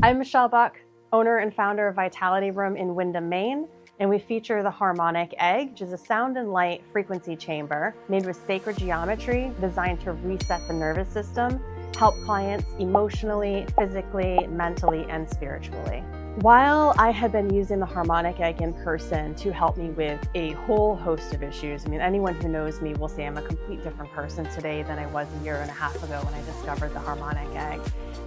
I'm Michelle Buck, owner and founder of Vitality Room in Windham, Maine, and we feature the Harmonic Egg, which is a sound and light frequency chamber made with sacred geometry designed to reset the nervous system, help clients emotionally, physically, mentally, and spiritually. While I had been using the Harmonic Egg in person to help me with a whole host of issues, I mean, anyone who knows me will say I'm a complete different person today than I was a year and a half ago when I discovered the Harmonic Egg.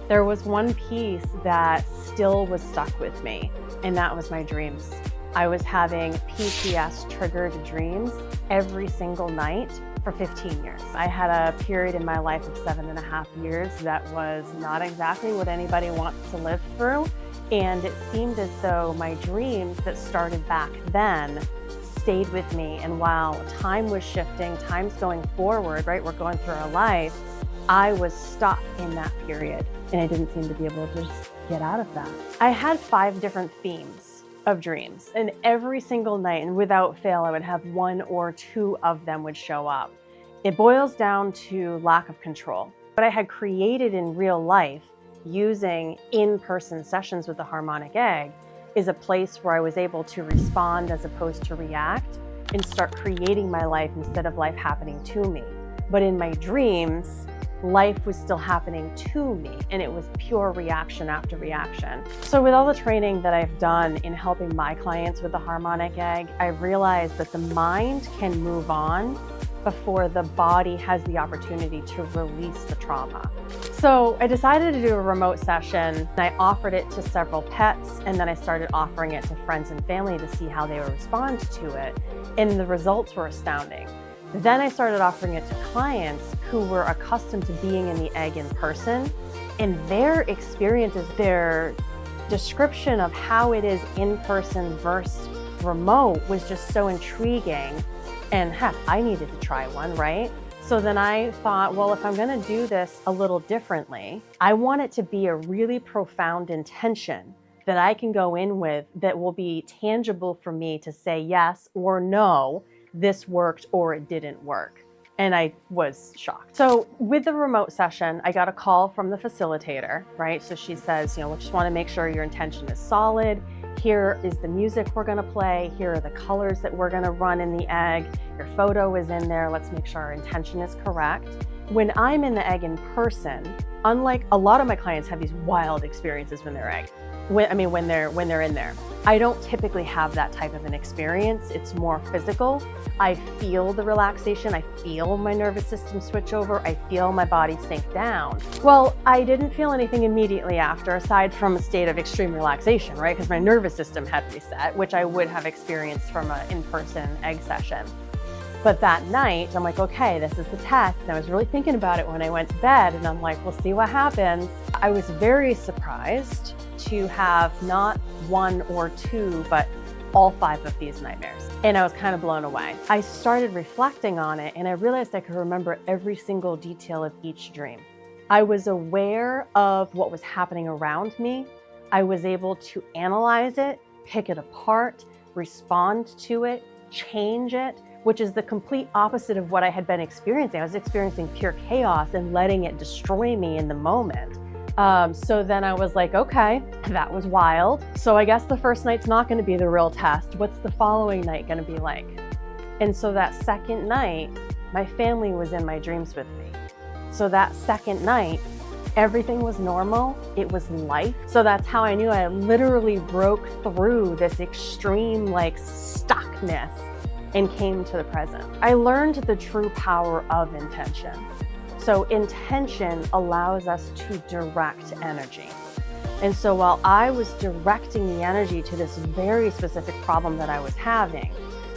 There was one piece that still was stuck with me, and that was my dreams. I was having PTS-triggered dreams every single night for 15 years. I had a period in my life of 7.5 years that was not exactly what anybody wants to live through. And it seemed as though my dreams that started back then stayed with me. And while time was shifting, time's going forward, right? We're going through our life. I was stuck in that period and I didn't seem to be able to just get out of that. I had 5 different themes of dreams, and every single night and without fail, I would have 1 or 2 of them would show up. It boils down to lack of control. What I had created in real life using in-person sessions with the Harmonic Egg is a place where I was able to respond as opposed to react and start creating my life instead of life happening to me. But in my dreams, life was still happening to me, and it was pure reaction after reaction. So with all the training that I've done in helping my clients with the Harmonic Egg, I've realized that the mind can move on before the body has the opportunity to release the trauma. So I decided to do a remote session. I offered it to several pets, and then I started offering it to friends and family to see how they would respond to it. And the results were astounding. Then I started offering it to clients who were accustomed to being in the egg in person, and their experiences, their description of how it is in person versus remote was just so intriguing. And heck, I needed to try one, right? So then I thought, well, if I'm gonna do this a little differently, I want it to be a really profound intention that I can go in with that will be tangible for me to say yes or no, this worked or it didn't work. And I was shocked. So with the remote session, I got a call from the facilitator, right? So she says, we just wanna make sure your intention is solid. Here is the music we're gonna play. Here are the colors that we're gonna run in the egg. Your photo is in there. Let's make sure our intention is correct. When I'm in the egg in person, unlike a lot of my clients have these wild experiences when they're egg. When they're in there. I don't typically have that type of an experience. It's more physical. I feel the relaxation. I feel my nervous system switch over. I feel my body sink down. Well, I didn't feel anything immediately after, aside from a state of extreme relaxation, right? Because my nervous system had reset, which I would have experienced from an in-person egg session. But that night, I'm like, okay, this is the test. And I was really thinking about it when I went to bed, and I'm like, we'll see what happens. I was very surprised to have not 1 or 2, but all 5 of these nightmares. And I was kind of blown away. I started reflecting on it, and I realized I could remember every single detail of each dream. I was aware of what was happening around me. I was able to analyze it, pick it apart, respond to it, change it, which is the complete opposite of what I had been experiencing. I was experiencing pure chaos and letting it destroy me in the moment. So then I was like, okay, that was wild. So I guess the first night's not gonna be the real test. What's the following night gonna be like? And so that second night, my family was in my dreams with me. So that second night, everything was normal. It was life. So that's how I knew I literally broke through this extreme stuckness and came to the present. I learned the true power of intention. So intention allows us to direct energy. And so while I was directing the energy to this very specific problem that I was having,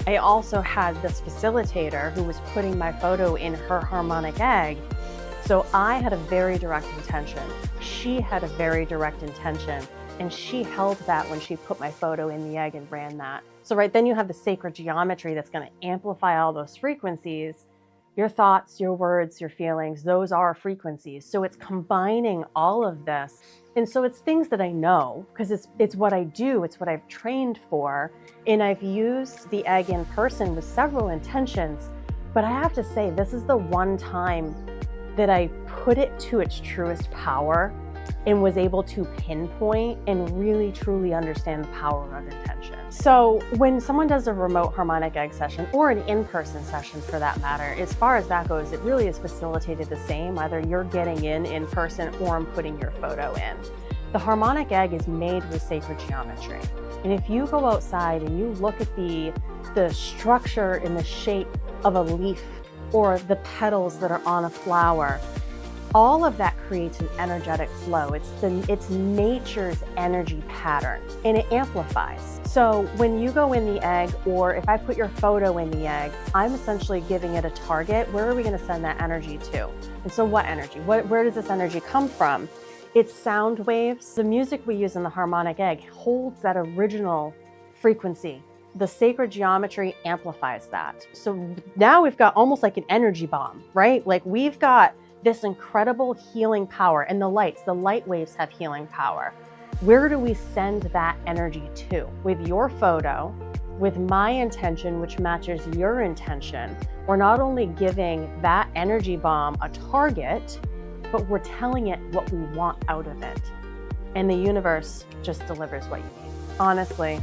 I also had this facilitator who was putting my photo in her Harmonic Egg. So I had a very direct intention. She had a very direct intention, and she held that when she put my photo in the egg and ran that. So right then you have the sacred geometry that's gonna amplify all those frequencies. Your thoughts, your words, your feelings, those are frequencies. So it's combining all of this. And so it's things that I know, because it's what I do, it's what I've trained for. And I've used the egg in person with several intentions, but I have to say, this is the one time that I put it to its truest power and was able to pinpoint and really truly understand the power of intention. So when someone does a remote harmonic egg session, or an in-person session for that matter, as far as that goes, it really is facilitated the same. Either you're getting in person, or I'm putting your photo in. The harmonic egg is made with sacred geometry. And if you go outside and you look at the structure and the shape of a leaf, or the petals that are on a flower, all of that creates an energetic flow. It's nature's energy pattern, and it amplifies. So when you go in the egg, or if I put your photo in the egg, I'm essentially giving it a target. Where are we going to send that energy to? And so what energy? Where does this energy come from? It's sound waves. The music we use in the harmonic egg holds that original frequency. The sacred geometry amplifies that. So now we've got almost like an energy bomb, right? Like we've got this incredible healing power, and the light waves have healing power. Where do we send that energy to? With your photo, with my intention, which matches your intention, we're not only giving that energy bomb a target, but we're telling it what we want out of it. And the universe just delivers what you need. Honestly,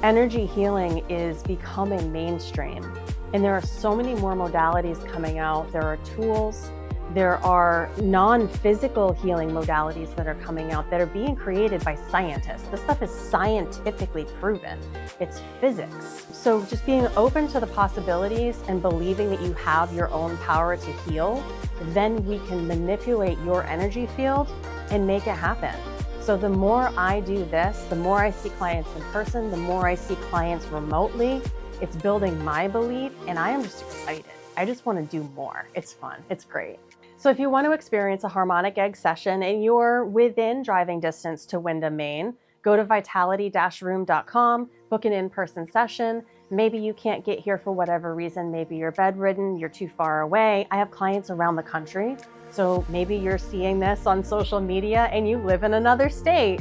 energy healing is becoming mainstream, and there are so many more modalities coming out. There are tools, there are non-physical healing modalities that are coming out that are being created by scientists. This stuff is scientifically proven. It's physics. So just being open to the possibilities and believing that you have your own power to heal, then we can manipulate your energy field and make it happen. So the more I do this, the more I see clients in person, the more I see clients remotely. It's building my belief, and I am just excited. I just want to do more. It's fun. It's great. So if you want to experience a harmonic egg session and you're within driving distance to Windham, Maine, go to vitality-room.com, book an in-person session. Maybe you can't get here for whatever reason. Maybe you're bedridden, you're too far away. I have clients around the country. So maybe you're seeing this on social media and you live in another state.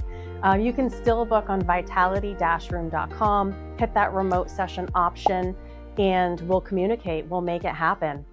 You can still book on vitality-room.com, hit that remote session option, and we'll communicate. We'll make it happen.